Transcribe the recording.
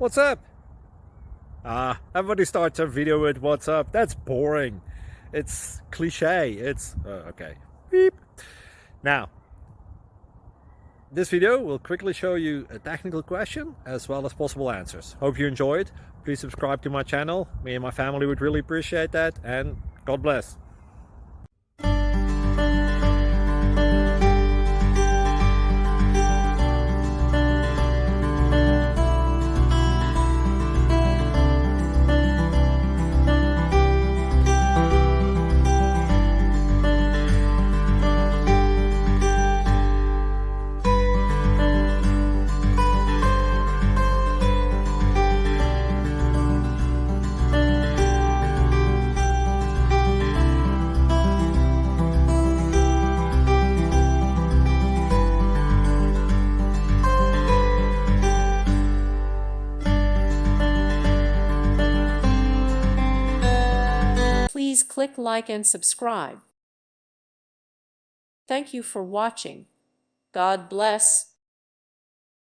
What's up? Everybody starts a video with what's up. That's boring. It's cliche. It's okay. Beep. Now, this video will quickly show you a technical question as well as possible answers. Hope you enjoyed. Please subscribe to my channel. Me and my family would really appreciate that, and God bless. Please click like and subscribe. Thank you for watching. God bless.